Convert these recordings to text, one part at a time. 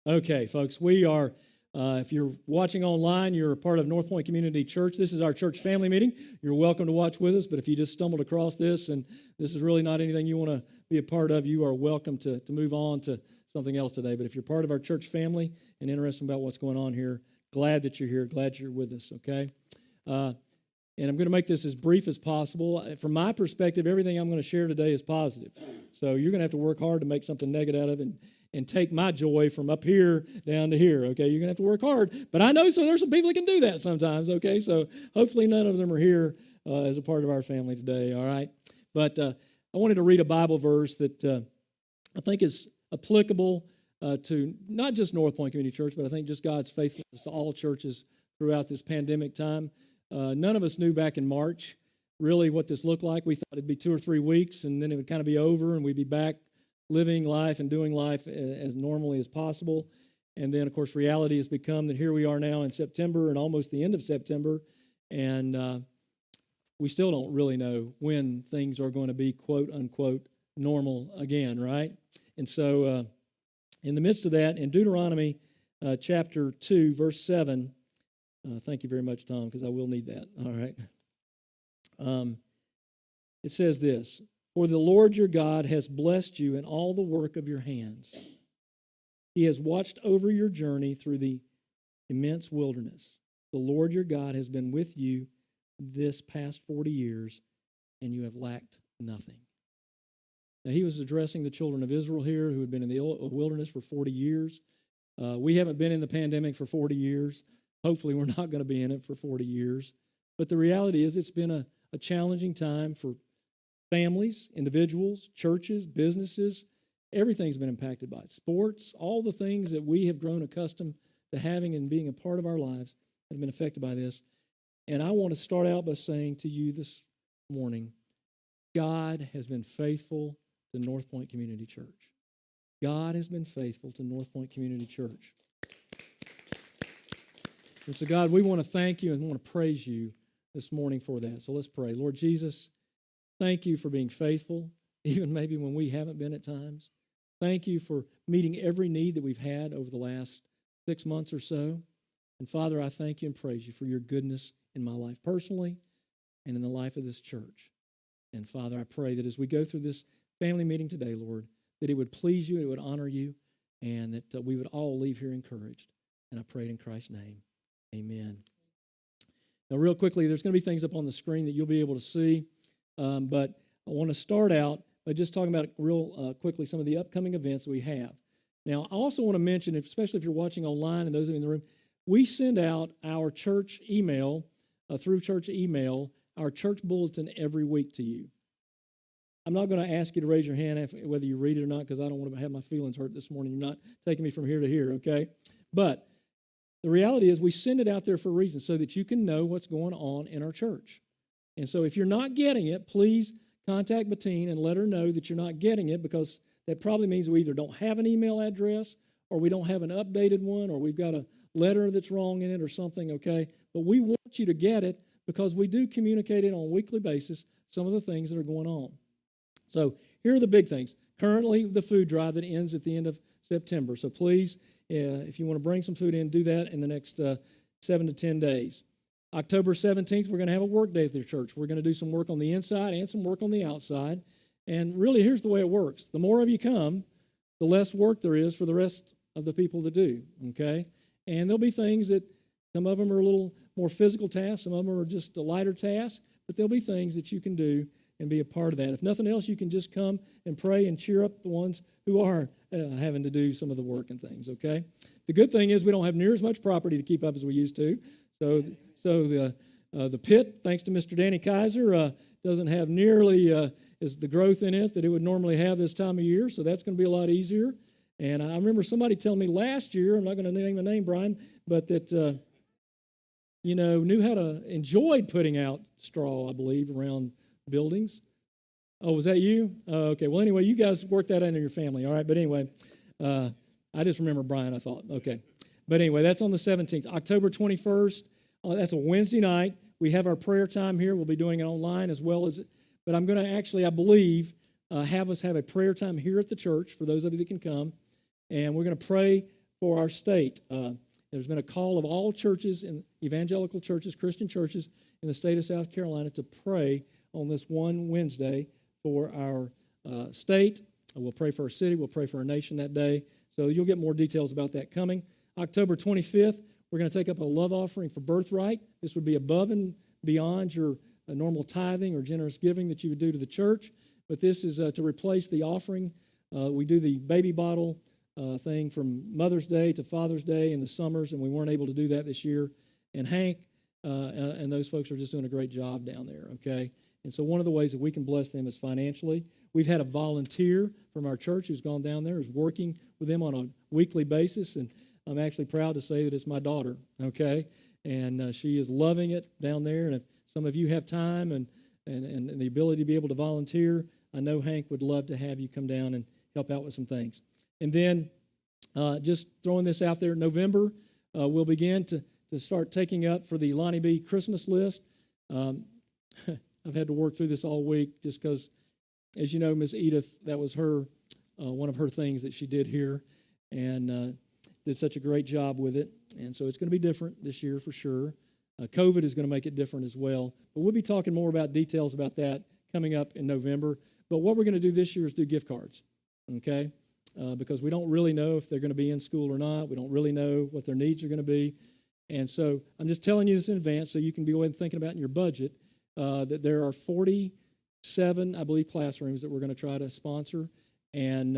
Okay, folks, we are, if you're watching online, you're a part of North Point Community Church. This is our church family meeting. You're welcome to watch with us, but if you just stumbled across this and this is really not anything you want to be a part of, you are welcome to move on to something else today. But if you're part of our church family and interested about what's going on here, glad that you're here, glad you're with us, okay? And I'm going to make this as brief as possible. From my perspective, everything I'm going to share today is positive. So you're going to have to work hard to make something negative out of it and take my joy from up here down to here, okay? You're going to have to work hard. But I know there's some people that can do that sometimes, okay? So hopefully none of them are here as a part of our family today, all right? But I wanted to read a Bible verse that I think is applicable to not just North Point Community Church, but I think just God's faithfulness to all churches throughout this pandemic time. None of us knew back in March really what this looked like. We thought it'd be 2 or 3 weeks, and then it would kind of be over, and we'd be back living life and doing life as normally as possible. And then, of course, reality has become that here we are now in September and almost the end of September, and we still don't really know when things are going to be, quote, unquote, normal again, right? And so in the midst of that, in Deuteronomy chapter 2, verse 7, thank you very much, Tom, because I will need that, all right? It says this, "For the Lord your God has blessed you in all the work of your hands. He has watched over your journey through the immense wilderness. The Lord your God has been with you this past 40 years, and you have lacked nothing." Now, he was addressing the children of Israel here who had been in the wilderness for 40 years. We haven't been in the pandemic for 40 years. Hopefully, we're not going to be in it for 40 years. But the reality is it's been a challenging time for families, individuals, churches, businesses. Everything's been impacted by it. Sports, all the things that we have grown accustomed to having and being a part of our lives have been affected by this. And I want to start out by saying to you this morning, God has been faithful to North Point Community Church. God has been faithful to North Point Community Church. And so, God, we want to thank you and want to praise you this morning for that. So let's pray. Lord Jesus, thank you for being faithful, even maybe when we haven't been at times. Thank you for meeting every need that we've had over the last 6 months or so. And Father, I thank you and praise you for your goodness in my life personally and in the life of this church. And Father, I pray that as we go through this family meeting today, Lord, that it would please you, it would honor you, and that we would all leave here encouraged. And I pray it in Christ's name. Amen. Now, real quickly, there's going to be things up on the screen that you'll be able to see, but I want to start out by just talking about real quickly some of the upcoming events that we have. Now, I also want to mention, especially if you're watching online and those of you in the room, we send out our church email, through church email, our church bulletin every week to you. I'm not going to ask you to raise your hand whether you read it or not, because I don't want to have my feelings hurt this morning. You're not taking me from here to here, okay? But the reality is we send it out there for a reason, so that you can know what's going on in our church. And so if you're not getting it, please contact Bettine and let her know that you're not getting it, because that probably means we either don't have an email address or we don't have an updated one, or we've got a letter that's wrong in it or something, okay? But we want you to get it because we do communicate it on a weekly basis, some of the things that are going on. So here are the big things. Currently, the food drive that ends at the end of September. So please, if you want to bring some food in, do that in the next 7 to 10 days. October 17th, we're going to have a work day at the church. We're going to do some work on the inside and some work on the outside. And really, here's the way it works. The more of you come, the less work there is for the rest of the people to do, okay? And there'll be things that, some of them are a little more physical tasks, some of them are just a lighter task, but there'll be things that you can do and be a part of that. If nothing else, you can just come and pray and cheer up the ones who are having to do some of the work and things, okay? The good thing is we don't have near as much property to keep up as we used to. So the pit, thanks to Mr. Danny Kaiser, doesn't have nearly as the growth in it that it would normally have this time of year, so that's going to be a lot easier. And I remember somebody telling me last year, I'm not going to name a name, Brian, but that, knew how to, enjoyed putting out straw, I believe, around buildings. Oh, was that you? Okay, well, anyway, you guys work that out in your family, all right? But anyway, I just remember Brian, I thought, okay. But anyway, that's on the 17th. October 21st, that's a Wednesday night. We have our prayer time here. We'll be doing it online as well as, but I'm going to actually, I believe, have us have a prayer time here at the church for those of you that can come. And we're going to pray for our state. There's been a call of all churches, and evangelical churches, Christian churches in the state of South Carolina to pray on this one Wednesday for our state. We'll pray for our city. We'll pray for our nation that day. So you'll get more details about that coming. October 25th, we're going to take up a love offering for Birthright. This would be above and beyond your normal tithing or generous giving that you would do to the church. But this is to replace the offering. We do the baby bottle thing from Mother's Day to Father's Day in the summers, and we weren't able to do that this year. And Hank and those folks are just doing a great job down there, okay? And so one of the ways that we can bless them is financially. We've had a volunteer from our church who's gone down there, who's working with them on a weekly basis, and I'm actually proud to say that it's my daughter, okay? And she is loving it down there, and if some of you have time and the ability to be able to volunteer, I know Hank would love to have you come down and help out with some things. And then just throwing this out there, November, we'll begin to start taking up for the Lonnie B. Christmas list. I've had to work through this all week just because, as you know, Miss Edith, that was her one of her things that she did here, and did such a great job with it. And so it's going to be different this year for sure. COVID is going to make it different as well. But we'll be talking more about details about that coming up in November. But what we're going to do this year is do gift cards, okay? Because we don't really know if they're going to be in school or not. We don't really know what their needs are going to be. And so I'm just telling you this in advance so you can be thinking about in your budget that there are 47, I believe, classrooms that we're going to try to sponsor. And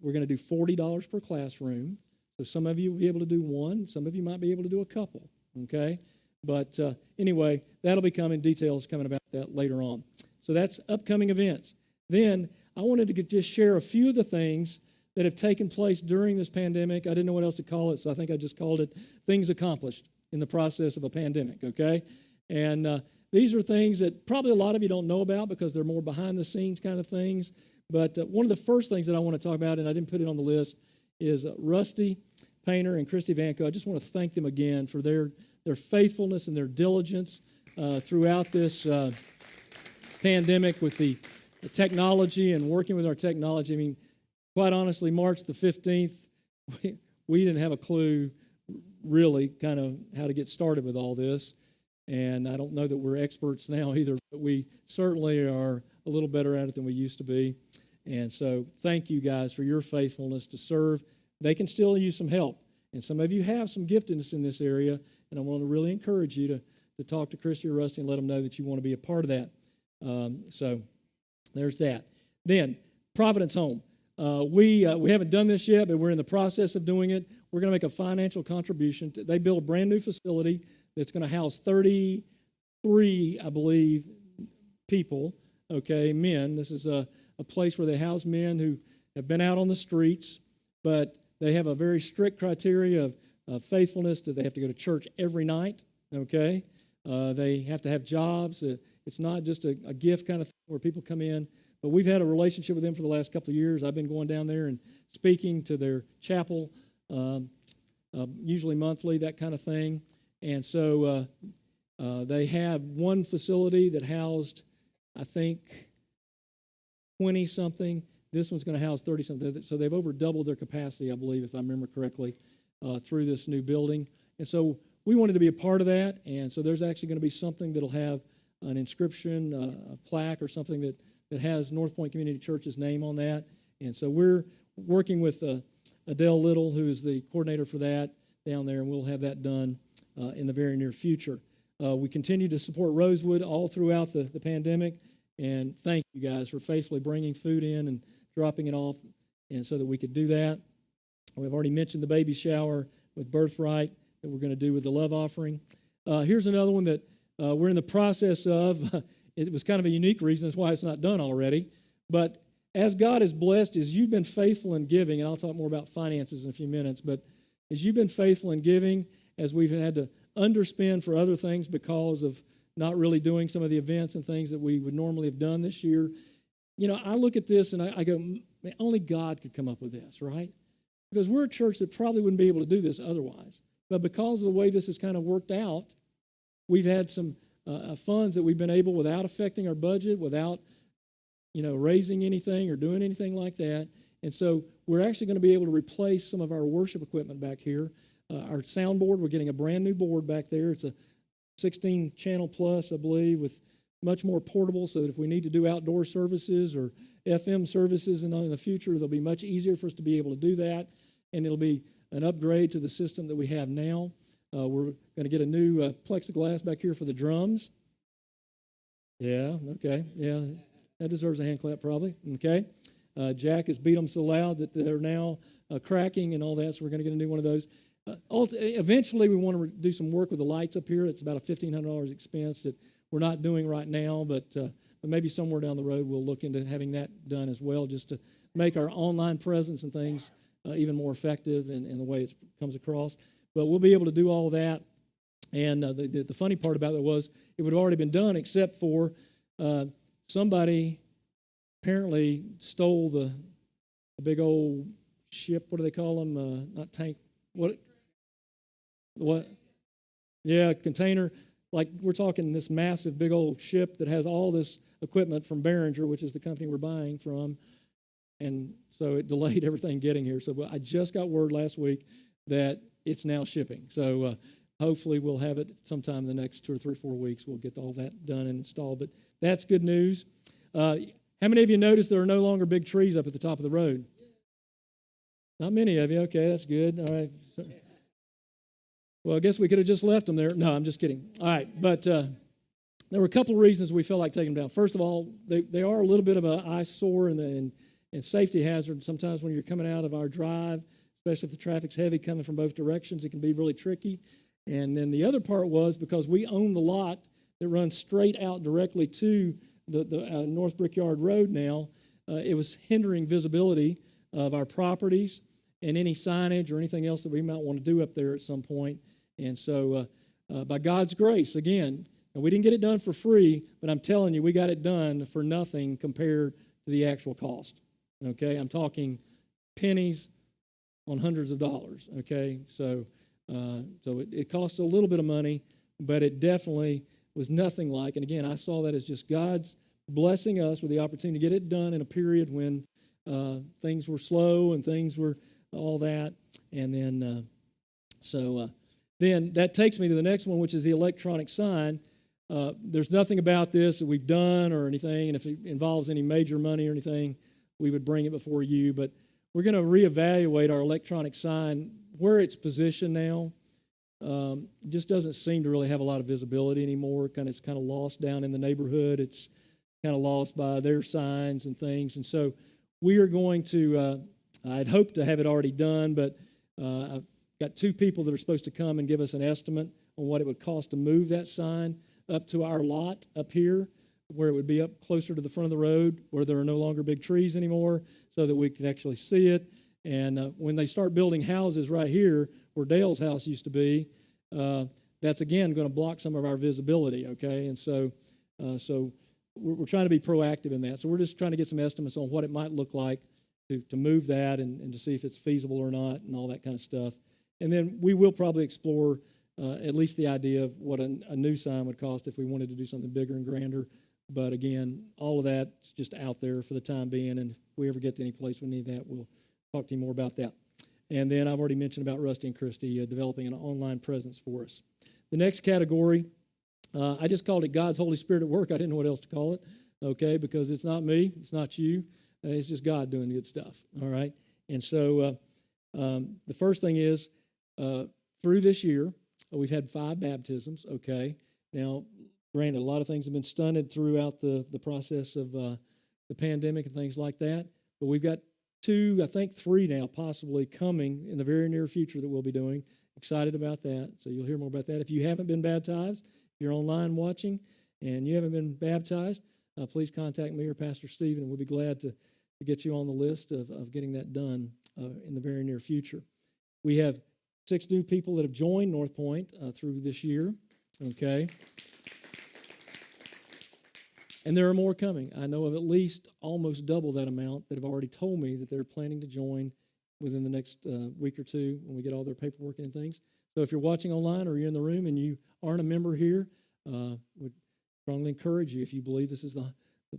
we're going to do $40 per classroom. So some of you will be able to do one. Some of you might be able to do a couple, okay? But anyway, that'll be coming, details coming about that later on. So that's upcoming events. Then I wanted to just share a few of the things that have taken place during this pandemic. I didn't know what else to call it, so I think I just called it things accomplished in the process of a pandemic, okay? And these are things that probably a lot of you don't know about because they're more behind-the-scenes kind of things. But one of the first things that I want to talk about, and I didn't put it on the list, is Rusty Painter and Christy Vanko. I just want to thank them again for their faithfulness and their diligence throughout this pandemic with the technology and working with our technology. I mean, quite honestly, March the 15th, we didn't have a clue really kind of how to get started with all this. And I don't know that we're experts now either, but we certainly are a little better at it than we used to be. And so thank you guys for your faithfulness to serve. They can still use some help. And some of you have some giftedness in this area, and I want to really encourage you to talk to Christy or Rusty and let them know that you want to be a part of that. So there's that. Then, Providence Home. We haven't done this yet, but we're in the process of doing it. We're going to make a financial contribution. They built a brand new facility that's going to house 33, I believe, people, okay, men. This is a place where they house men who have been out on the streets, but they have a very strict criteria of faithfulness. That they have to go to church every night, okay? They have to have jobs. It's not just a gift kind of thing where people come in. But we've had a relationship with them for the last couple of years. I've been going down there and speaking to their chapel, usually monthly, that kind of thing. And so they have one facility that housed, I think, 20-something. This one's going to house 30-something. So they've over doubled their capacity, I believe, if I remember correctly, through this new building. And so we wanted to be a part of that. And so there's actually going to be something that'll have an inscription, a plaque or something that has North Point Community Church's name on that. And so we're working with Adele Little, who is the coordinator for that down there, and we'll have that done in the very near future. We continue to support Rosewood all throughout the pandemic, and thank you guys for faithfully bringing food in and dropping it off, and so that we could do that. We've already mentioned the baby shower with Birthright that we're going to do with the love offering. Here's another one that we're in the process of. It was kind of a unique reason. That's why it's not done already. But as God has blessed, as you've been faithful in giving, and I'll talk more about finances in a few minutes, but as you've been faithful in giving, as we've had to underspend for other things because of not really doing some of the events and things that we would normally have done this year, you know, I look at this and I go, man, only God could come up with this, right? Because we're a church that probably wouldn't be able to do this otherwise. But because of the way this has kind of worked out, we've had some funds that we've been able, without affecting our budget, without, you know, raising anything or doing anything like that. And so we're actually going to be able to replace some of our worship equipment back here. Our soundboard, we're getting a brand new board back there. It's a 16 channel plus, I believe, with much more portable, so that if we need to do outdoor services or FM services in the future, it'll be much easier for us to be able to do that. And it'll be an upgrade to the system that we have now. We're going to get a new plexiglass back here for the drums. Yeah, okay. Yeah, that deserves a hand clap probably. Okay. Jack has beat them so loud that they're now cracking and all that, so we're going to get a new one of those. Eventually, we want to do some work with the lights up here. It's about a $1,500 expense that we're not doing right now, but maybe somewhere down the road we'll look into having that done as well, just to make our online presence and things even more effective in the way it comes across. But we'll be able to do all that. And the funny part about it was it would have already been done, except for somebody apparently stole the big old ship. What do they call them? Not tank. What? Yeah, container. Like we're talking this massive big old ship that has all this equipment from Behringer, which is the company we're buying from. And so it delayed everything getting here. So I just got word last week that it's now shipping. So hopefully we'll have it sometime in the next 2 or 3 or 4 weeks. We'll get all that done and installed. But that's good news. How many of you noticed there are no longer big trees up at the top of the road? Not many of you. Okay, that's good. All right. So, well, I guess we could have just left them there. No, I'm just kidding. All right, but there were a couple of reasons we felt like taking them down. First of all, they are a little bit of an eyesore and safety hazard. Sometimes when you're coming out of our drive, especially if the traffic's heavy coming from both directions, it can be really tricky. And then the other part was because we own the lot that runs straight out directly to the North Brickyard Road now, it was hindering visibility of our properties and any signage or anything else that we might want to do up there at some point. And so by God's grace, again, we didn't get it done for free, but I'm telling you, we got it done for nothing compared to the actual cost. Okay, I'm talking pennies on hundreds of dollars. Okay, so it cost a little bit of money, but it definitely was nothing like. And again, I saw that as just God's blessing us with the opportunity to get it done in a period when things were slow and things were all that. And then then that takes me to the next one, which is the electronic sign. There's nothing about this that we've done or anything, and if it involves any major money or anything, we would bring it before you. But we're going to reevaluate our electronic sign where it's positioned now. Just doesn't seem to really have a lot of visibility anymore. It's kind of lost down in the neighborhood. It's kind of lost by their signs and things. And so we are going to, I'd hoped to have it already done, but I've got 2 people that are supposed to come and give us an estimate on what it would cost to move that sign up to our lot up here, where it would be up closer to the front of the road, where there are no longer big trees anymore, so that we can actually see it. And when they start building houses right here, where Dale's house used to be, that's again going to block some of our visibility, okay? And so we're trying to be proactive in that. So we're just trying to get some estimates on what it might look like to move that and to see if it's feasible or not and all that kind of stuff. And then we will probably explore at least the idea of what a new sign would cost if we wanted to do something bigger and grander. But again, all of that's just out there for the time being, and if we ever get to any place we need that, we'll talk to you more about that. And then I've already mentioned about Rusty and Christy developing an online presence for us. The next category, I just called it God's Holy Spirit at work. I didn't know what else to call it, okay, because it's not me, it's not you, it's just God doing good stuff, all right? And so the first thing is, through this year, we've had 5 baptisms, okay? Now, granted, a lot of things have been stunted throughout the process of the pandemic and things like that, but we've got 2, I think 3 now possibly coming in the very near future that we'll be doing. Excited about that, so you'll hear more about that. If you haven't been baptized, if you're online watching and you haven't been baptized, please contact me or Pastor Stephen, and we'll be glad to get you on the list of getting that done in the very near future. We have 6 new people that have joined North Point through this year, okay? And there are more coming. I know of at least almost double that amount that have already told me that they're planning to join within the next week or 2 when we get all their paperwork and things. So if you're watching online or you're in the room and you aren't a member here, would strongly encourage you, if you believe this is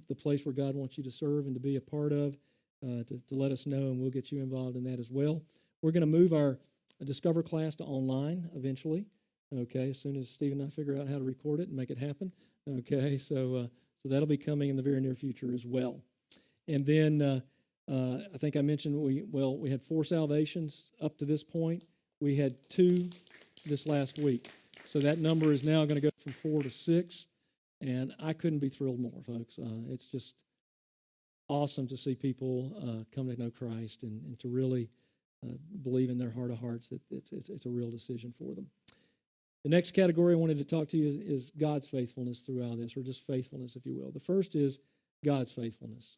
the place where God wants you to serve and to be a part of, to let us know, and we'll get you involved in that as well. We're going to move our Discover class to online eventually. Okay, as soon as Steve and I figure out how to record it and make it happen. Okay, so that'll be coming in the very near future as well. And then I think I mentioned we had 4 salvations up to this point. We had 2 this last week. So that number is now going to go from 4 to 6, and I couldn't be thrilled more, folks. It's just awesome to see people come to know Christ and to really believe in their heart of hearts that it's a real decision for them. The next category I wanted to talk to you is God's faithfulness throughout this, or just faithfulness, if you will. The first is God's faithfulness.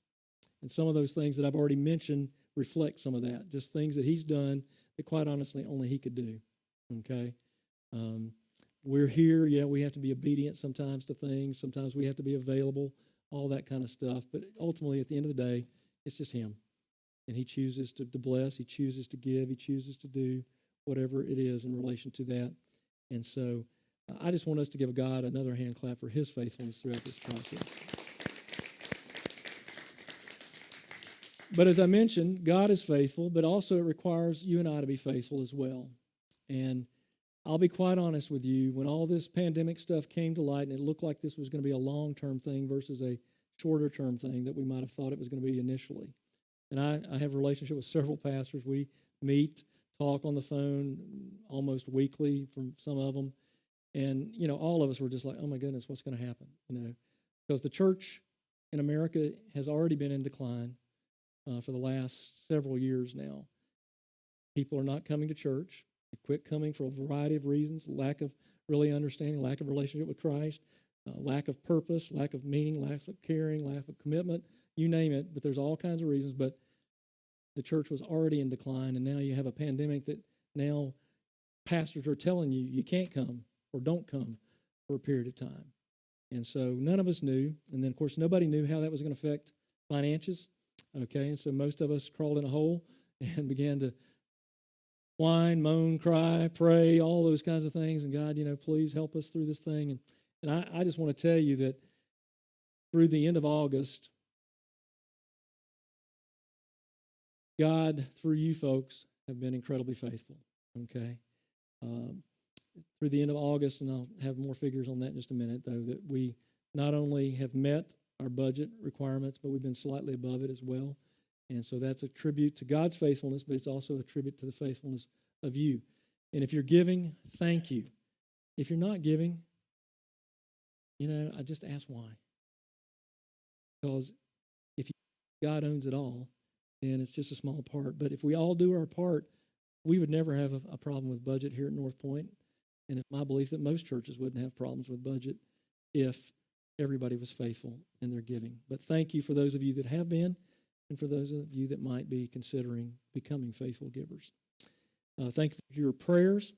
And some of those things that I've already mentioned reflect some of that, just things that he's done that, quite honestly, only he could do, okay? We're here, yeah, we have to be obedient sometimes to things. Sometimes we have to be available, all that kind of stuff. But ultimately, at the end of the day, it's just him. And he chooses to bless, he chooses to give, he chooses to do whatever it is in relation to that. And so I just want us to give God another hand clap for his faithfulness throughout this process. But as I mentioned, God is faithful, but also it requires you and I to be faithful as well. And I'll be quite honest with you, when all this pandemic stuff came to light and it looked like this was going to be a long-term thing versus a shorter-term thing that we might have thought it was going to be initially. And I have a relationship with several pastors. We meet, talk on the phone almost weekly from some of them. And, all of us were just like, oh, my goodness, what's going to happen? Because the church in America has already been in decline for the last several years now. People are not coming to church. They quit coming for a variety of reasons: lack of really understanding, lack of relationship with Christ, lack of purpose, lack of meaning, lack of caring, lack of commitment, you name it. But there's all kinds of reasons. But the church was already in decline, and now you have a pandemic that now pastors are telling you you can't come or don't come for a period of time. And so none of us knew. And then, of course, nobody knew how that was going to affect finances. Okay, and so most of us crawled in a hole and began to whine, moan, cry, pray, all those kinds of things. And God, please help us through this thing. And I just want to tell you that through the end of August, God, through you folks, have been incredibly faithful, okay? Through the end of August, and I'll have more figures on that in just a minute, though, that we not only have met our budget requirements, but we've been slightly above it as well. And so that's a tribute to God's faithfulness, but it's also a tribute to the faithfulness of you. And if you're giving, thank you. If you're not giving, I just ask why. Because if God owns it all, then it's just a small part. But if we all do our part, we would never have a problem with budget here at North Point. And it's my belief that most churches wouldn't have problems with budget if everybody was faithful in their giving. But thank you for those of you that have been, and for those of you that might be considering becoming faithful givers. Thank you for your prayers,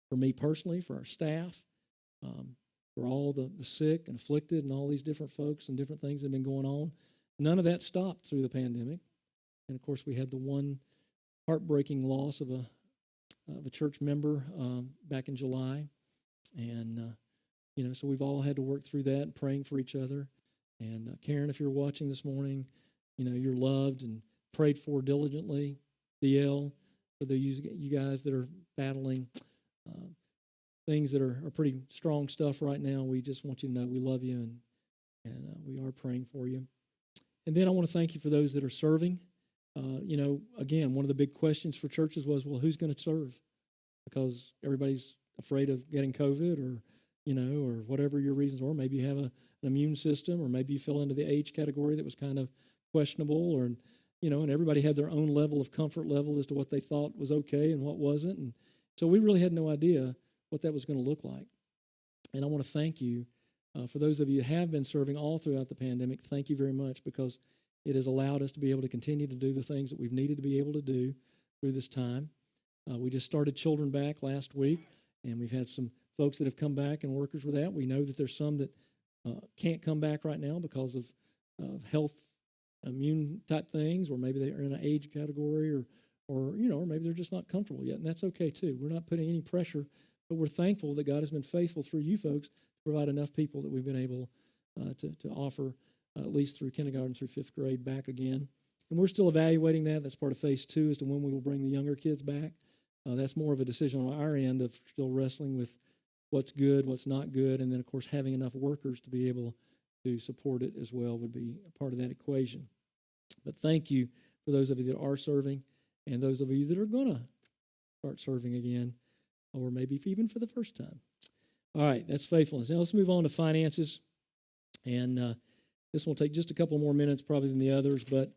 for me personally, for our staff, for all the sick and afflicted and all these different folks and different things that have been going on. None of that stopped through the pandemic. And, of course, we had the one heartbreaking loss of a church member back in July. And, so we've all had to work through that, praying for each other. And, Karen, if you're watching this morning, you're loved and prayed for diligently. DL, for you guys that are battling things that are pretty strong stuff right now, we just want you to know we love you and we are praying for you. And then I want to thank you for those that are serving. Again, one of the big questions for churches was, well, who's going to serve? Because everybody's afraid of getting COVID or whatever your reasons were. Maybe you have an immune system, or maybe you fell into the age category that was kind of questionable, or, and everybody had their own level of comfort level as to what they thought was okay and what wasn't. And so we really had no idea what that was going to look like. And I want to thank you for those of you who have been serving all throughout the pandemic. Thank you very much, because it has allowed us to be able to continue to do the things that we've needed to be able to do through this time. We just started Children Back last week, and we've had some folks that have come back and workers with that. We know that there's some that can't come back right now because of health, immune type things, or maybe they're in an age category, or maybe they're just not comfortable yet, and that's okay too. We're not putting any pressure, but we're thankful that God has been faithful through you folks to provide enough people that we've been able to offer at least through kindergarten through fifth grade back again. And we're still evaluating that. That's part of phase 2 as to when we will bring the younger kids back. That's more of a decision on our end of still wrestling with what's good, what's not good, and then, of course, having enough workers to be able to support it as well would be a part of that equation. But thank you for those of you that are serving and those of you that are going to start serving again, or maybe even for the first time. All right, that's faithfulness. Now let's move on to finances. And this will take just a couple more minutes probably than the others, but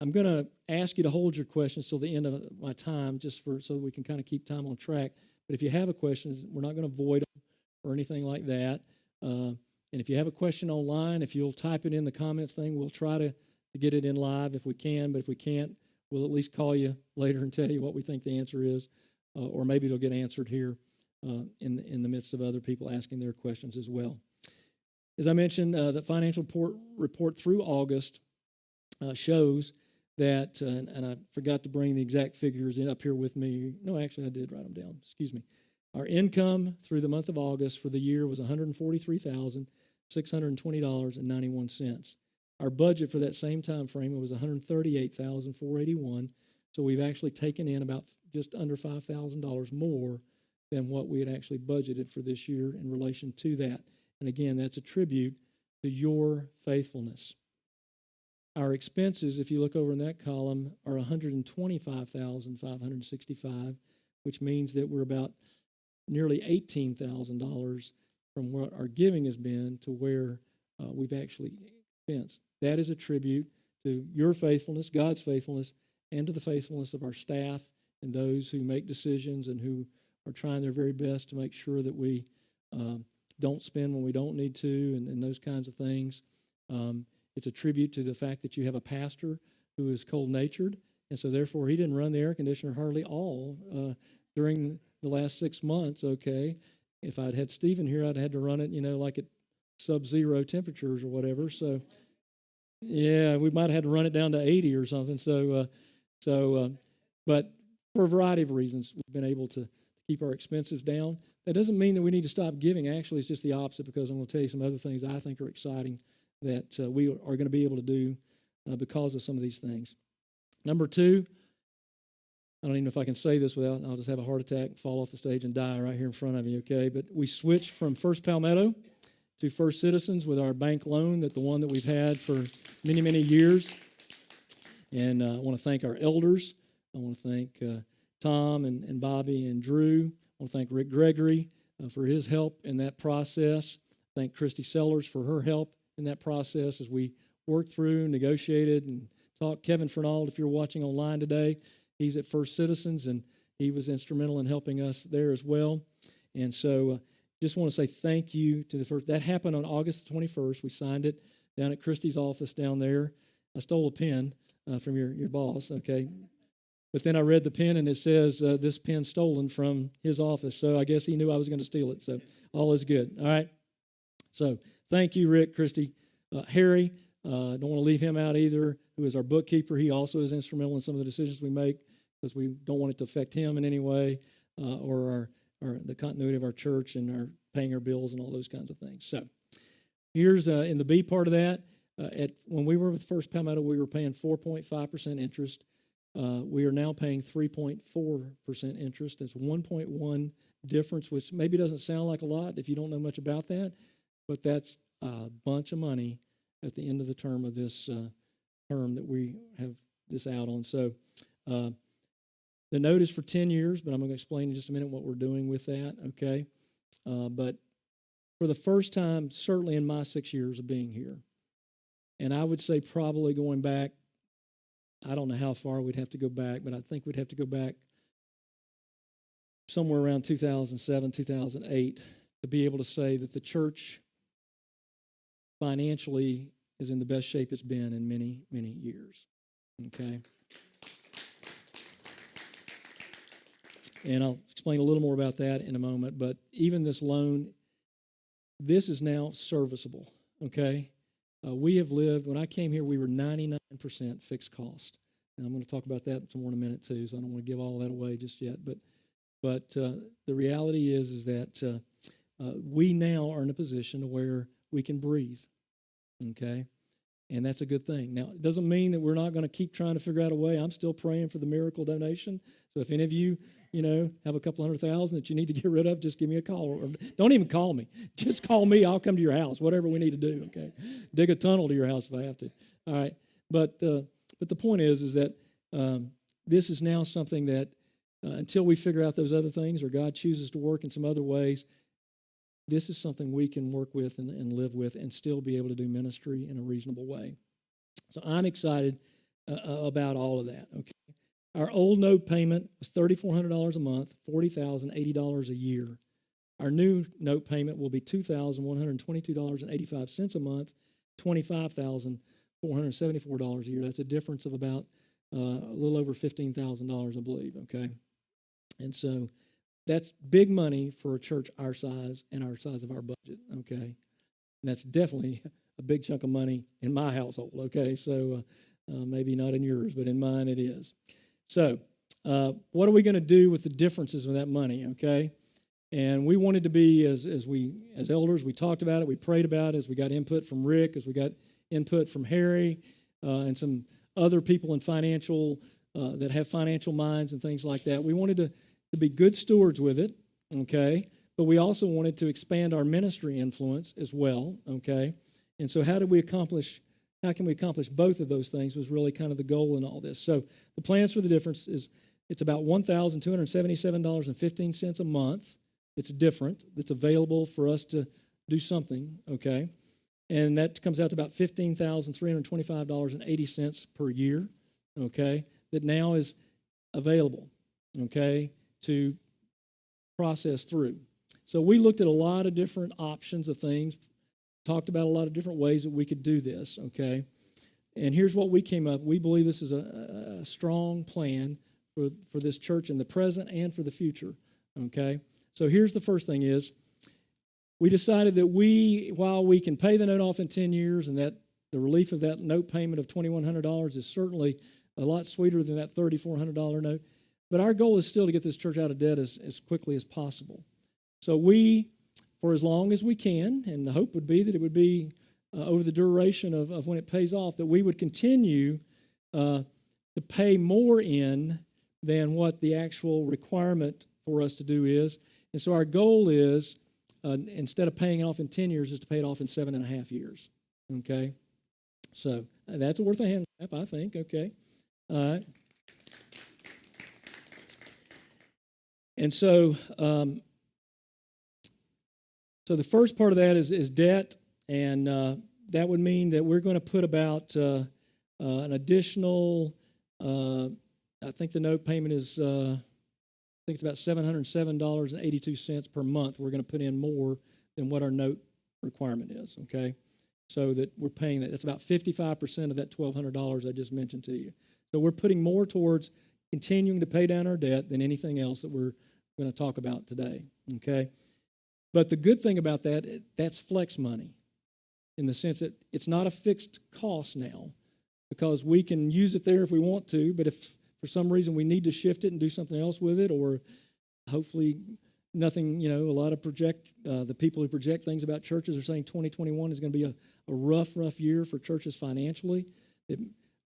I'm going to ask you to hold your questions till the end of my time just so we can kind of keep time on track. But if you have a question, we're not going to void them or anything like that. And if you have a question online, if you'll type it in the comments thing, we'll try to get it in live if we can. But if we can't, we'll at least call you later and tell you what we think the answer is. Or maybe it'll get answered here in the midst of other people asking their questions as well. As I mentioned, the financial report through August shows that, and I forgot to bring the exact figures up here with me. No, actually, I did write them down. Excuse me. Our income through the month of August for the year was $143,620.91. Our budget for that same time frame was $138,481. So we've actually taken in about just under $5,000 more than what we had actually budgeted for this year in relation to that. And again, that's a tribute to your faithfulness. Our expenses, if you look over in that column, are $125,565, which means that we're about nearly $18,000 from what our giving has been to where we've actually expensed. That is a tribute to your faithfulness, God's faithfulness, and to the faithfulness of our staff and those who make decisions and who are trying their very best to make sure that we don't spend when we don't need to and those kinds of things. It's a tribute to the fact that you have a pastor who is cold-natured, and so therefore he didn't run the air conditioner hardly all during the last 6 months, okay? If I'd had Stephen here, I'd had to run it, like at sub-zero temperatures or whatever. So, yeah, we might have had to run it down to 80 or something. But for a variety of reasons, we've been able to keep our expenses down. That doesn't mean that we need to stop giving. Actually, it's just the opposite, because I'm going to tell you some other things I think are exciting that we are going to be able to do because of some of these things. Number 2, I don't even know if I can say this without, I'll just have a heart attack, fall off the stage and die right here in front of you, okay? But we switched from First Palmetto to First Citizens with our bank loan, the one that we've had for many, many years. And I want to thank our elders. I want to thank Tom and Bobby and Drew. I want to thank Rick Gregory for his help in that process. Thank Christy Sellers for her help in that process as we worked through, negotiated, and talked. Kevin Fernald, if you're watching online today, he's at First Citizens, and he was instrumental in helping us there as well. And so just want to say thank you to the first. That happened on August 21st. We signed it down at Christy's office down there. I stole a pen from your boss, okay? But then I read the pen, and it says, this pen stolen from his office. So I guess he knew I was going to steal it. So all is good. All right? So thank you, Rick, Christy. Harry, don't want to leave him out either, who is our bookkeeper. He also is instrumental in some of the decisions we make because we don't want it to affect him in any way or the continuity of our church and our paying our bills and all those kinds of things. So here's in the B part of that. When we were with First Palmetto, we were paying 4.5% interest. We are now paying 3.4% interest. That's 1.1 difference, which maybe doesn't sound like a lot if you don't know much about that, but that's a bunch of money at the end of the term of this term that we have this out on. So the note is for 10 years, but I'm going to explain in just a minute what we're doing with that, okay? But for the first time, certainly in my 6 years of being here, and I would say probably going back, I don't know how far we'd have to go back, but I think we'd have to go back somewhere around 2007, 2008 to be able to say that the church financially is in the best shape it's been in many, many years, okay? And I'll explain a little more about that in a moment, but even this loan, this is now serviceable, okay? We have lived, when I came here, we were 99% fixed cost. And I'm going to talk about that some more in a minute too, so I don't want to give all that away just yet. But the reality is that we now are in a position where we can breathe, okay? And that's a good thing. Now, it doesn't mean that we're not going to keep trying to figure out a way. I'm still praying for the miracle donation. So if any of you, have a couple $100,000 that you need to get rid of, just give me a call. Or don't even call me. Just call me. I'll come to your house, whatever we need to do, okay? Dig a tunnel to your house if I have to. All right. But the point is that this is now something that until we figure out those other things or God chooses to work in some other ways, this is something we can work with and live with and still be able to do ministry in a reasonable way. So I'm excited about all of that, okay? Our old note payment was $3,400 a month, $40,080 a year. Our new note payment will be $2,122.85 a month, $25,474 a year. That's a difference of about a little over $15,000, I believe, okay? And so that's big money for a church our size and our size of our budget, okay? And that's definitely a big chunk of money in my household, okay? So maybe not in yours, but in mine it is. So what are we going to do with the differences of that money, okay? And we wanted to be, as elders, we talked about it, we prayed about it, as we got input from Rick, as we got input from Harry, and some other people in financial, that have financial minds and things like that. We wanted to be good stewards with it, okay? But we also wanted to expand our ministry influence as well, okay? And so how can we accomplish both of those things was really kind of the goal in all this. So the plans for the difference is it's about $1,277.15 a month. It's different. It's available for us to do something, okay? And that comes out to about $15,325.80 per year, okay, that now is available, okay, to process through. So we looked at a lot of different options of things, talked about a lot of different ways that we could do this, okay? And here's what we came up. We believe this is a strong plan for this church in the present and for the future, okay? So here's the first thing is, we decided that while we can pay the note off in 10 years and that the relief of that note payment of $2,100 is certainly a lot sweeter than that $3,400 note, but our goal is still to get this church out of debt as quickly as possible. So we, for as long as we can, and the hope would be that it would be over the duration of when it pays off, that we would continue to pay more in than what the actual requirement for us to do is. And so our goal is, instead of paying it off in 10 years, is to pay it off in 7.5 years, okay? So that's worth a hand clap, I think, okay? All right. And so so the first part of that is debt, and that would mean that we're going to put about an additional, I think the note payment is, I think it's about $707.82 per month. We're going to put in more than what our note requirement is, okay? So that we're paying that. That's about 55% of that $1,200 I just mentioned to you. So we're putting more towards continuing to pay down our debt than anything else that we're going to talk about today, okay? But the good thing about that's flex money in the sense that it's not a fixed cost now because we can use it there if we want to, but if for some reason we need to shift it and do something else with it, or hopefully nothing, a lot of the people who project things about churches are saying 2021 is going to be a rough year for churches financially.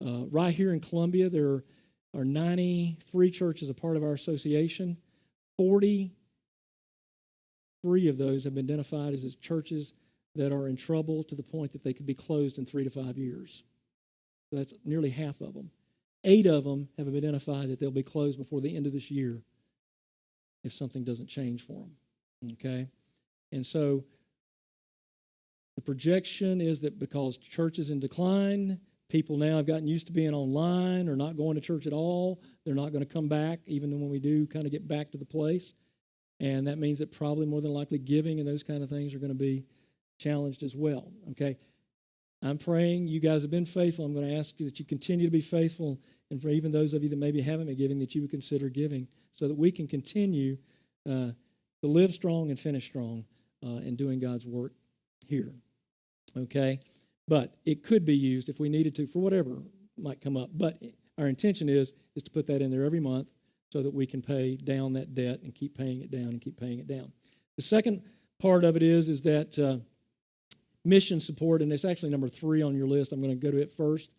Right here in Columbia, there are 93 churches a part of our association. 43 of those have been identified as churches that are in trouble to the point that they could be closed in 3 to 5 years. So that's nearly half of them. 8 of them have identified that they'll be closed before the end of this year if something doesn't change for them, okay? And so the projection is that because church is in decline, people now have gotten used to being online or not going to church at all. They're not going to come back even when we do kind of get back to the place. And that means that probably more than likely giving and those kind of things are going to be challenged as well, okay? I'm praying. You guys have been faithful. I'm going to ask you that you continue to be faithful, and for even those of you that maybe haven't been giving, that you would consider giving so that we can continue to live strong and finish strong in doing God's work here, okay? But it could be used if we needed to for whatever might come up. But our intention is to put that in there every month so that we can pay down that debt and keep paying it down and keep paying it down. The second part of it is that mission support, and it's actually number 3 on your list. I'm going to go to it first.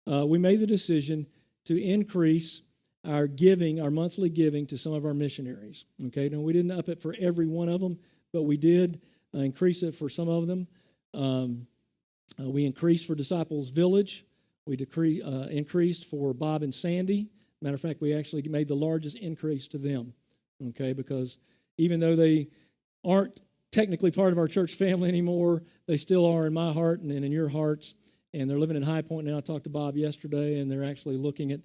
We made the decision to increase our giving, our monthly giving to some of our missionaries. Okay, now we didn't up it for every one of them, but we did increase it for some of them. We increased for Disciples Village. We increased for Bob and Sandy. Matter of fact, we actually made the largest increase to them, okay, because even though they aren't technically part of our church family anymore, they still are in my heart and in your hearts, and they're living in High Point now. I talked to Bob yesterday, and they're actually looking at,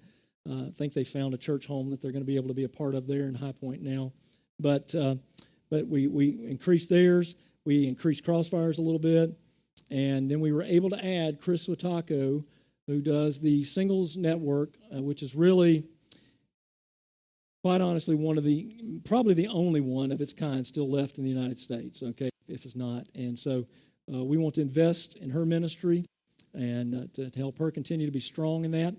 I think they found a church home that they're going to be able to be a part of there in High Point now. But we increased theirs. We increased Crossfires a little bit, and then we were able to add Chris Watako, who does the Singles Network, which is really, quite honestly, probably the only one of its kind still left in the United States, okay, if it's not. And so we want to invest in her ministry and to help her continue to be strong in that.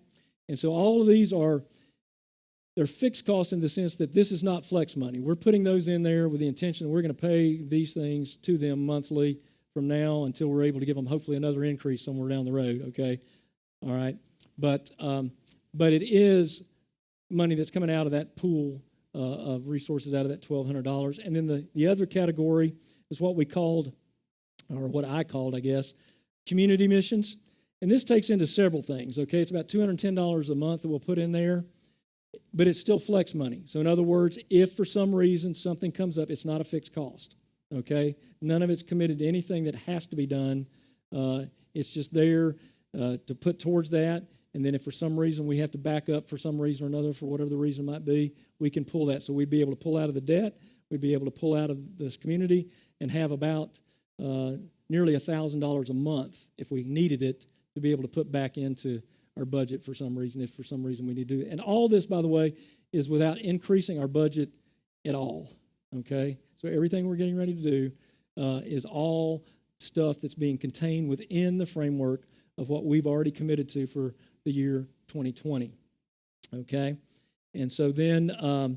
And so all of these they're fixed costs in the sense that this is not flex money. We're putting those in there with the intention that we're going to pay these things to them monthly from now until we're able to give them hopefully another increase somewhere down the road, okay? All right, but it is money that's coming out of that pool of resources out of that $1,200. And then the other category is what we called, or what I called, I guess, community missions. And this takes into several things, okay? It's about $210 a month that we'll put in there, but it's still flex money. So in other words, if for some reason something comes up, it's not a fixed cost, okay? None of it's committed to anything that has to be done. It's just there to put towards that, and then if for some reason we have to back up for some reason or another, for whatever the reason might be, we can pull that. So we'd be able to pull out of the debt, we'd be able to pull out of this community and have about nearly $1,000 a month if we needed it to be able to put back into our budget for some reason, if for some reason we need to do it. And all this, by the way, is without increasing our budget at all, okay? So everything we're getting ready to do is all stuff that's being contained within the framework of what we've already committed to for the year 2020, okay? And so then, so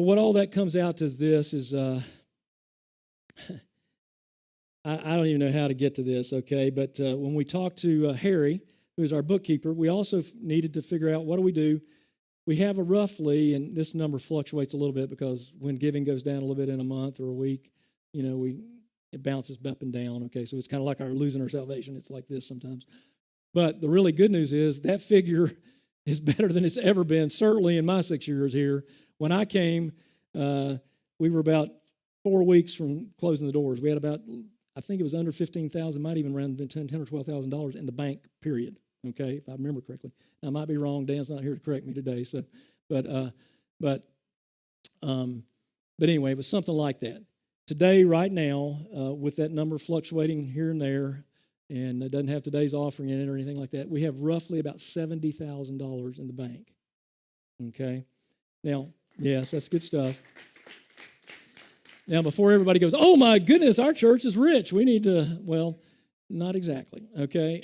what all that comes out to is this is, I don't even know how to get to this, okay? But when we talked to Harry, who is our bookkeeper, we also needed to figure out what do we do. We have a roughly, and this number fluctuates a little bit because when giving goes down a little bit in a month or a week, you know, it bounces up and down, okay? So it's kind of like our losing our salvation. It's like this sometimes. But the really good news is that figure is better than it's ever been, certainly in my 6 years here. When I came, we were about 4 weeks from closing the doors. We had about, I think it was under $15,000, might even around $10,000 or $12,000 in the bank, period, okay, if I remember correctly. Now, I might be wrong. Dan's not here to correct me today. So, but anyway, it was something like that. Today, right now, with that number fluctuating here and there, and it doesn't have today's offering in it or anything like that, we have roughly about $70,000 in the bank, okay? Now, yes, that's good stuff. Now, before everybody goes, oh, my goodness, our church is rich. We need to, well, not exactly, okay?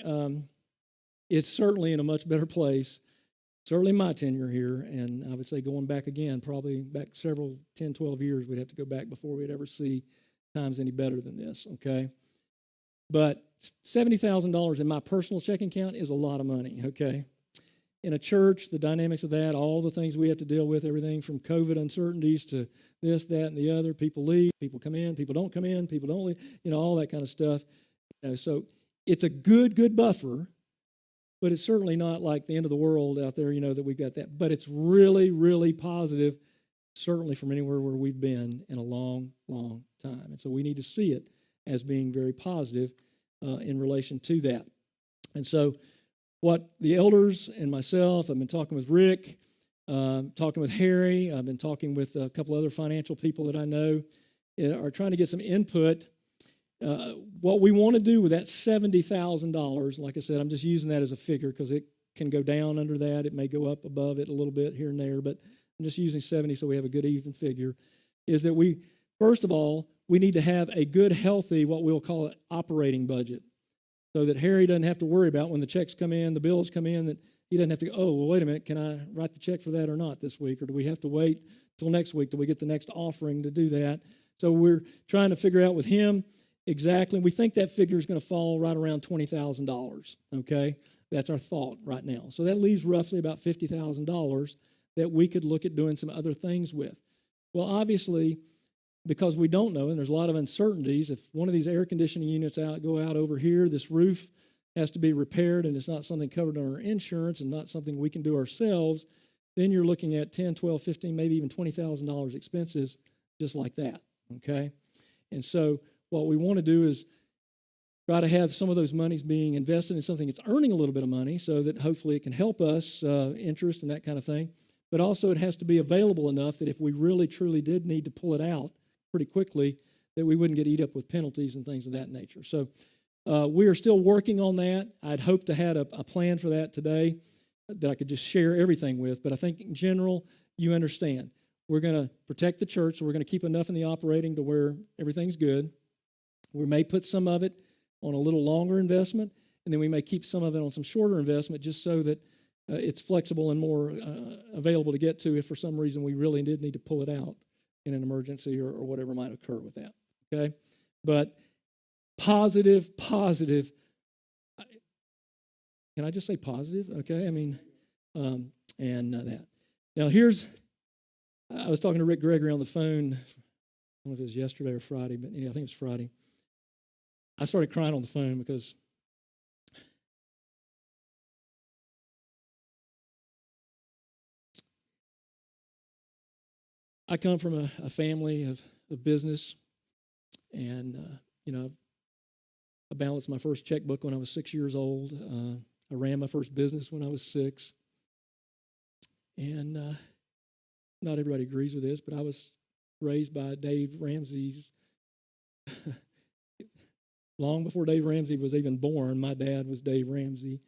It's certainly in a much better place, certainly my tenure here, and I would say going back again, probably back several, 10, 12 years, we'd have to go back before we'd ever see times any better than this, okay? But $70,000 in my personal checking account is a lot of money, okay? In a church, the dynamics of that, all the things we have to deal with, everything from COVID uncertainties to this, that, and the other. People leave, people come in, people don't come in, people don't leave, you know, all that kind of stuff. You know, so it's a good buffer, but it's certainly not like the end of the world out there, you know, that we've got that. But it's really, really positive, certainly from anywhere where we've been in a long, long time. And so we need to see it as being very positive in relation to that. And so what the elders and myself, I've been talking with Rick, talking with Harry, I've been talking with a couple other financial people that I know, are trying to get some input. What we want to do with that $70,000, like I said, I'm just using that as a figure because it can go down under that. It may go up above it a little bit here and there, but I'm just using 70 so we have a good even figure, is that we, first of all, we need to have a good, healthy, what we'll call an operating budget, so that Harry doesn't have to worry about when the checks come in, the bills come in, that he doesn't have to go, oh, well, wait a minute, can I write the check for that or not this week? Or do we have to wait till next week till we get the next offering to do that? So we're trying to figure out with him exactly. We think that figure is going to fall right around $20,000, okay? That's our thought right now. So that leaves roughly about $50,000 that we could look at doing some other things with. Well, obviously, because we don't know, and there's a lot of uncertainties, if one of these air conditioning units go out over here, this roof has to be repaired, and it's not something covered on our insurance and not something we can do ourselves, then you're looking at $10, $12, $15, maybe even $20,000 expenses just like that, okay? And so what we want to do is try to have some of those monies being invested in something that's earning a little bit of money so that hopefully it can help us, interest and that kind of thing. But also it has to be available enough that if we really, truly did need to pull it out pretty quickly, that we wouldn't get eat up with penalties and things of that nature. So we are still working on that. I'd hoped to have a plan for that today that I could just share everything with. But I think in general, you understand. We're going to protect the church, so we're going to keep enough in the operating to where everything's good. We may put some of it on a little longer investment, and then we may keep some of it on some shorter investment just so that it's flexible and more available to get to if for some reason we really did need to pull it out in an emergency or whatever might occur with that, okay? But positive, can I just say positive, okay? I mean, and that. Now I was talking to Rick Gregory on the phone, I don't know if it was yesterday or Friday, but I think it was Friday. I started crying on the phone because I come from a family of business, and I balanced my first checkbook when I was 6 years old. I ran my first business when I was 6, and not everybody agrees with this, but I was raised by Dave Ramsey's. Long before Dave Ramsey was even born, my dad was Dave Ramsey.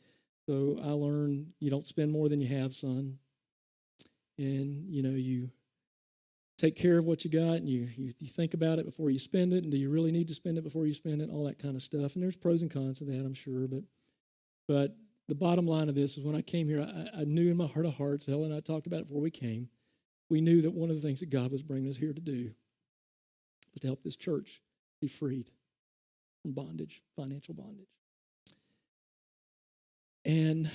So I learned you don't spend more than you have, son. And, you take care of what you got, and you think about it before you spend it, and do you really need to spend it before you spend it, all that kind of stuff. And there's pros and cons to that, I'm sure. But the bottom line of this is when I came here, I knew in my heart of hearts, Helen and I talked about it before we came, we knew that one of the things that God was bringing us here to do was to help this church be freed from bondage, financial bondage. And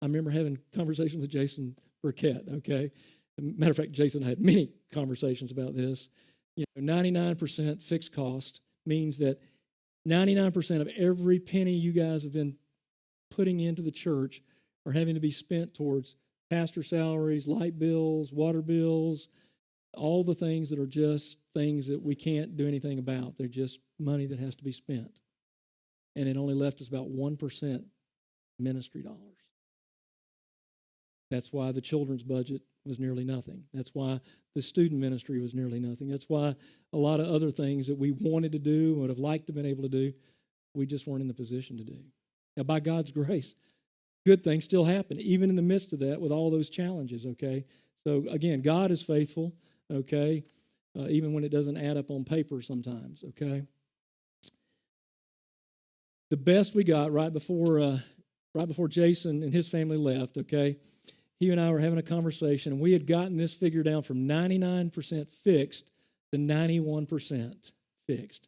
I remember having conversations with Jason Burkett, okay? Matter of fact, Jason and I had many conversations about this. 99% fixed cost means that 99% of every penny you guys have been putting into the church are having to be spent towards pastor salaries, light bills, water bills, all the things that are just things that we can't do anything about. They're just money that has to be spent. And it only left us about 1% ministry dollars. That's why the children's budget was nearly nothing. That's why the student ministry was nearly nothing. That's why a lot of other things that we wanted to do, would have liked to have been able to do, we just weren't in the position to do. Now, by God's grace, good things still happen, even in the midst of that with all those challenges, okay? So, again, God is faithful, okay, even when it doesn't add up on paper sometimes, okay? The best we got right before Jason and his family left, okay, he and I were having a conversation, and we had gotten this figure down from 99% fixed to 91% fixed.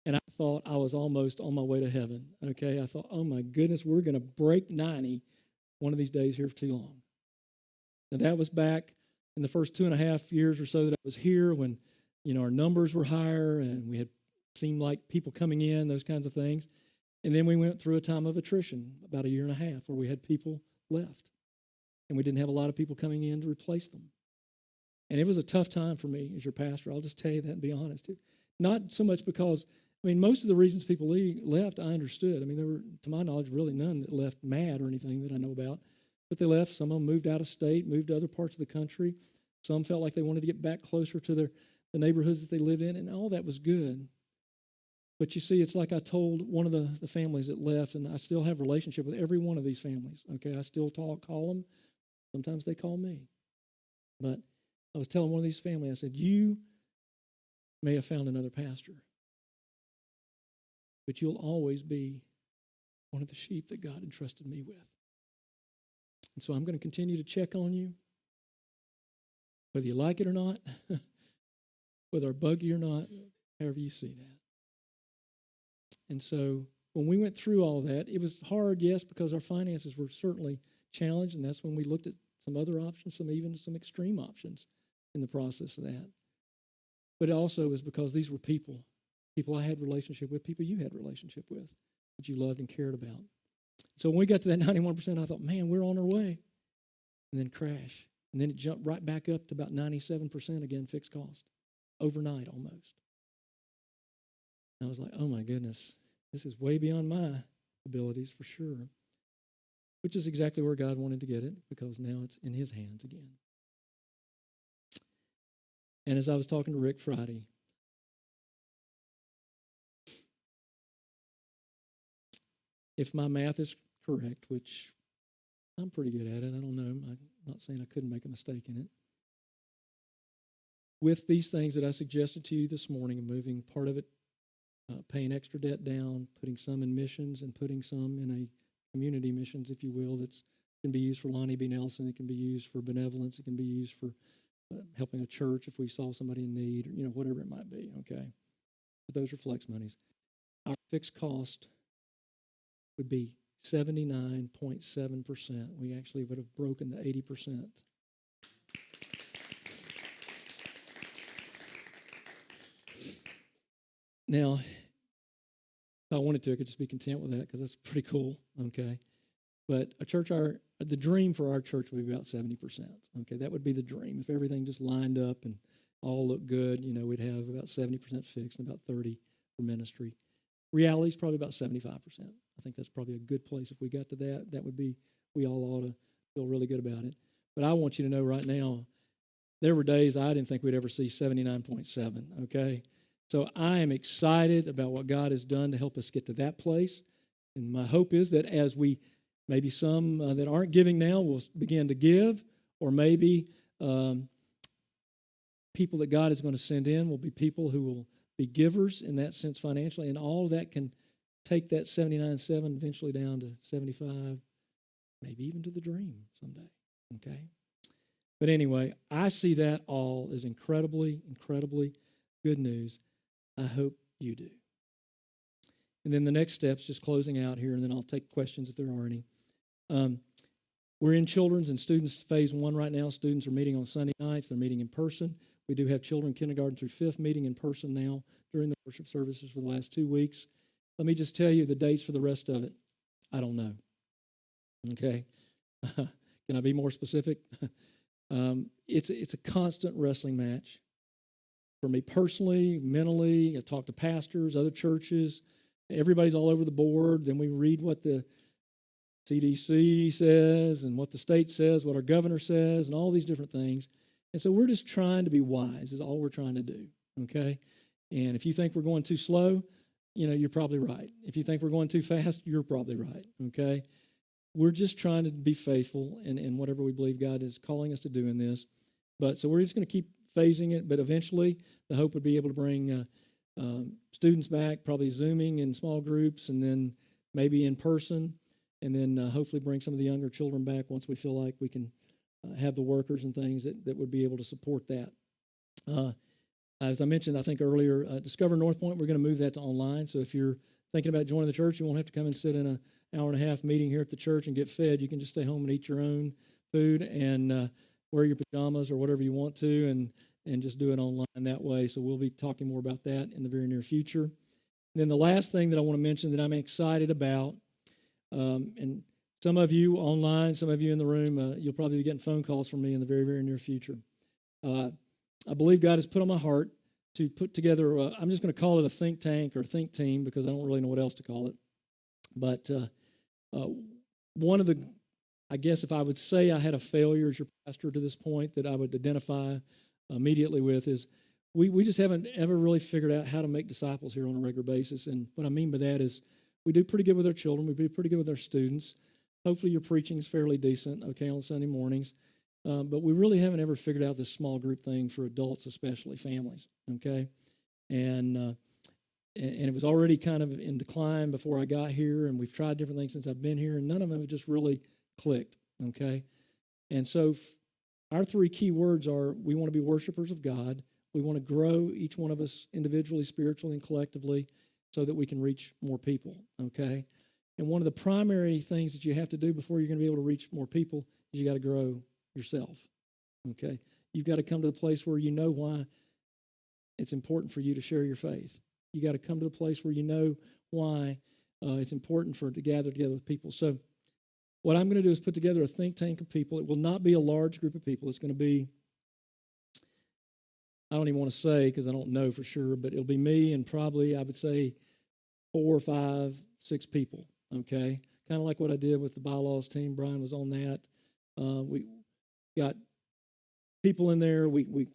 And I thought I was almost on my way to heaven, okay? I thought, oh, my goodness, we're going to break 90 one of these days here for too long. And that was back in the first 2.5 years or so that I was here when, our numbers were higher and we had seemed like people coming in, those kinds of things. And then we went through a time of attrition, about 1.5 years, where we had people left. And we didn't have a lot of people coming in to replace them. And it was a tough time for me as your pastor. I'll just tell you that and be honest. Not so much because, most of the reasons people left, I understood. There were, to my knowledge, really none that left mad or anything that I know about. But they left. Some of them moved out of state, moved to other parts of the country. Some felt like they wanted to get back closer to the neighborhoods that they lived in, and all that was good. But you see, it's like I told one of the families that left, and I still have a relationship with every one of these families. Okay, I still call them. Sometimes they call me. But I was telling one of these families, I said, you may have found another pastor, but you'll always be one of the sheep that God entrusted me with. And so I'm going to continue to check on you, whether you like it or not, whether I bug you or not, however you see that. And so when we went through all that, it was hard, yes, because our finances were certainly challenged, and that's when we looked at some other options, even some extreme options in the process of that. But it also was because these were people I had relationship with, people you had relationship with, that you loved and cared about. So when we got to that 91%, I thought, man, we're on our way. And then crash. And then it jumped right back up to about 97% again, fixed cost, overnight almost. And I was like, oh my goodness, this is way beyond my abilities for sure. Which is exactly where God wanted to get it, because now it's in his hands again. And as I was talking to Rick Friday, if my math is correct, which I'm pretty good at it, I don't know, I'm not saying I couldn't make a mistake in it. With these things that I suggested to you this morning, and moving part of it, paying extra debt down, putting some in missions, and putting some in a community missions, if you will, that can be used for Lonnie B. Nelson, it can be used for benevolence, it can be used for helping a church if we saw somebody in need, or whatever it might be, okay? But those are flex monies. Our fixed cost would be 79.7%. We actually would have broken the 80%. Now, if I wanted to, I could just be content with that, because that's pretty cool, okay? But the dream for our church would be about 70%, okay? That would be the dream. If everything just lined up and all looked good, we'd have about 70% fixed and about 30% for ministry. Reality is probably about 75%. I think that's probably a good place. If we got to that, that would be, we all ought to feel really good about it. But I want you to know right now, there were days I didn't think we'd ever see 79.7, okay? So I am excited about what God has done to help us get to that place. And my hope is that as maybe some that aren't giving now will begin to give, or maybe people that God is going to send in will be people who will be givers in that sense financially, and all of that can take that 79.7 eventually down to 75, maybe even to the dream someday, okay? But anyway, I see that all as incredibly, incredibly good news. I hope you do. And then the next step's just closing out here, and then I'll take questions if there are any. We're in children's and students phase 1 right now. Students are meeting on Sunday nights. They're meeting in person. We do have children kindergarten through 5th meeting in person now during the worship services for the last 2 weeks. Let me just tell you the dates for the rest of it. I don't know. Okay? Can I be more specific? It's a constant wrestling match. For me personally, mentally, I talk to pastors, other churches. Everybody's all over the board. Then we read what the CDC says and what the state says, what our governor says, and all these different things. And so we're just trying to be wise is all we're trying to do, okay? And if you think we're going too slow, you're probably right. If you think we're going too fast, you're probably right, okay? We're just trying to be faithful in whatever we believe God is calling us to do in this. But so we're just going to keep phasing it, but eventually the hope would be able to bring students back, probably Zooming in small groups, and then maybe in person, and then hopefully bring some of the younger children back once we feel like we can have the workers and things that would be able to support that. As I mentioned, I think earlier, Discover North Point, we're going to move that to online. So if you're thinking about joining the church, you won't have to come and sit in an hour and a half meeting here at the church and get fed. You can just stay home and eat your own food and wear your pajamas or whatever you want to, and just do it online that way. So we'll be talking more about that in the very near future. And then the last thing that I want to mention that I'm excited about, and some of you online, some of you in the room, you'll probably be getting phone calls from me in the very, very near future. I believe God has put on my heart to put together, I'm just going to call it a think tank or think team because I don't really know what else to call it. But one of the, I guess if I would say I had a failure as your pastor to this point that I would identify immediately with is we just haven't ever really figured out how to make disciples here on a regular basis. And what I mean by that is we do pretty good with our children. We do pretty good with our students. Hopefully your preaching is fairly decent, okay, on Sunday mornings. But we really haven't ever figured out this small group thing for adults, especially families, okay? And it was already kind of in decline before I got here, and we've tried different things since I've been here, and none of them have just really clicked, okay? And so our 3 key words are we want to be worshipers of God, we want to grow each one of us individually, spiritually, and collectively, so that we can reach more people, okay? And one of the primary things that you have to do before you're going to be able to reach more people is you got to grow yourself, okay? You've got to come to the place where you know why it's important for you to share your faith. You got to come to the place where you know why it's important to gather together with people. So what I'm going to do is put together a think tank of people. It will not be a large group of people. It's going to be, I don't even want to say because I don't know for sure, but it'll be me and probably, I would say, 4 or 5, 6 people, okay? Kind of like what I did with the bylaws team. Brian was on that. We got people in there. We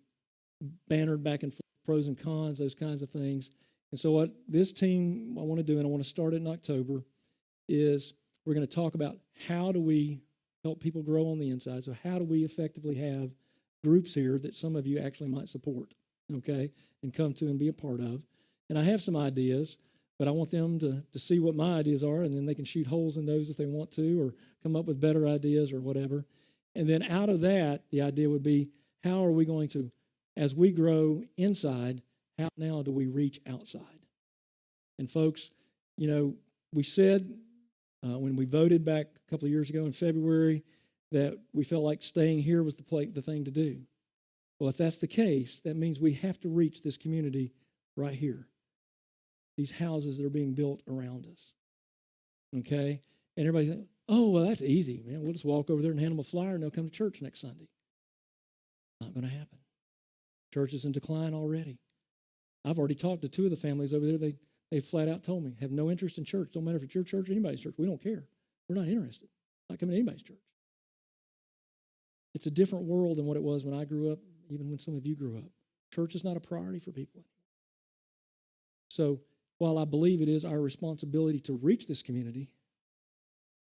bannered back and forth, pros and cons, those kinds of things. And so what this team I want to do, and I want to start it in October, is we're going to talk about how do we help people grow on the inside. So how do we effectively have groups here that some of you actually might support, okay, and come to and be a part of. And I have some ideas, but I want them to see what my ideas are, and then they can shoot holes in those if they want to, or come up with better ideas or whatever. And then out of that, the idea would be, how are we going to, as we grow inside, how now do we reach outside? And folks, you know, we said when we voted back a couple of years ago in February that we felt like staying here was the thing to do. Well, if that's the case, that means we have to reach this community right here, these houses that are being built around us, okay? And everybody's like, oh, well, that's easy, man. We'll just walk over there and hand them a flyer, and they'll come to church next Sunday. Not going to happen. Church is in decline already. I've already talked to 2 of the families over there. They flat out told me, have no interest in church. Don't matter if it's your church or anybody's church. We don't care. We're not interested. Not coming to anybody's church. It's a different world than what it was when I grew up, even when some of you grew up. Church is not a priority for people. So while I believe it is our responsibility to reach this community,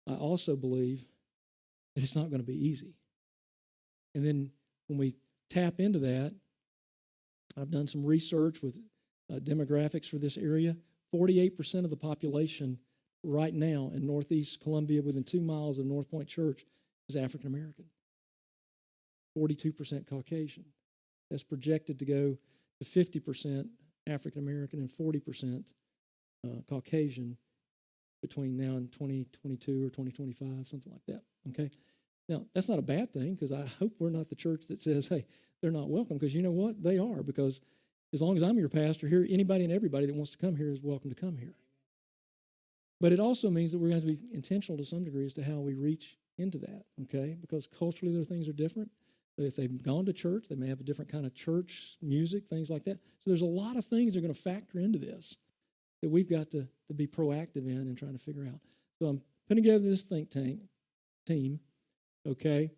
I also believe that it's not going to be easy. And then when we tap into that, I've done some research with demographics for this area. 48% of the population right now in Northeast Columbia, within 2 miles of North Point Church, is African American. 42% Caucasian. That's projected to go to 50% African American and 40% Caucasian between now and 2022 or 2025, something like that. Okay. Now, that's not a bad thing, because I hope we're not the church that says, hey, they're not welcome, because you know what? They are, because as long as I'm your pastor here, anybody and everybody that wants to come here is welcome to come here. But it also means that we're going to have to be intentional to some degree as to how we reach into that, okay? Because culturally, their things are different. If they've gone to church, they may have a different kind of church music, things like that. So there's a lot of things that are going to factor into this that we've got to be proactive in and trying to figure out. So I'm putting together this think tank team, okay?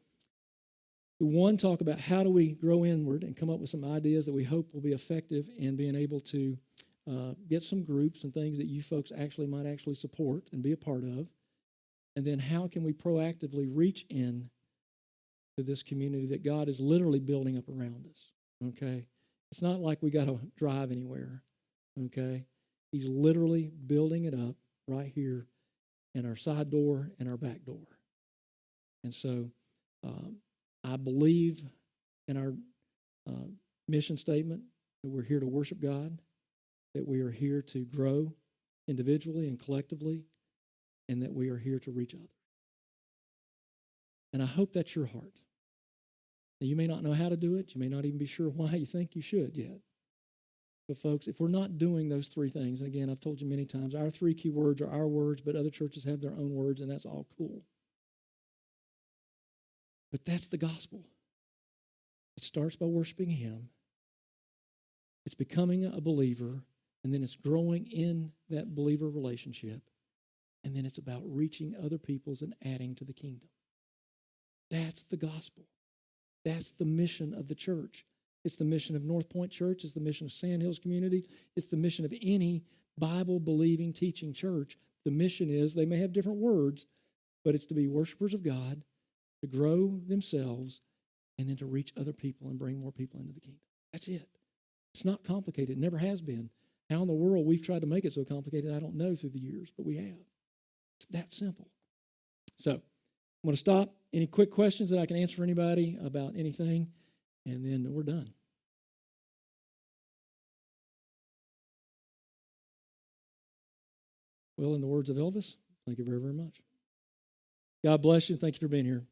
We talk about how do we grow inward and come up with some ideas that we hope will be effective in being able to get some groups and things that you folks might actually support and be a part of. And then how can we proactively reach in to this community that God is literally building up around us, okay? It's not like we got to drive anywhere, okay? He's literally building it up right here in our side door and our back door. And so I believe in our mission statement that we're here to worship God, that we are here to grow individually and collectively, and that we are here to reach others. And I hope that's your heart. Now, you may not know how to do it. You may not even be sure why you think you should yet. But folks, if we're not doing those 3 things, and again, I've told you many times, our 3 key words are our words, but other churches have their own words, and that's all cool. But that's the gospel. It starts by worshiping Him. It's becoming a believer, and then it's growing in that believer relationship. And then it's about reaching other peoples and adding to the kingdom. That's the gospel. That's the mission of the church. It's the mission of North Point Church. It's the mission of Sandhills Community. It's the mission of any Bible-believing, teaching church. The mission is, they may have different words, but it's to be worshipers of God, to grow themselves, and then to reach other people and bring more people into the kingdom. That's it. It's not complicated. It never has been. How in the world we've tried to make it so complicated, I don't know through the years, but we have. It's that simple. So I'm going to stop. Any quick questions that I can answer for anybody about anything? And then we're done. Well, in the words of Elvis, thank you very, very much. God bless you. Thank you for being here.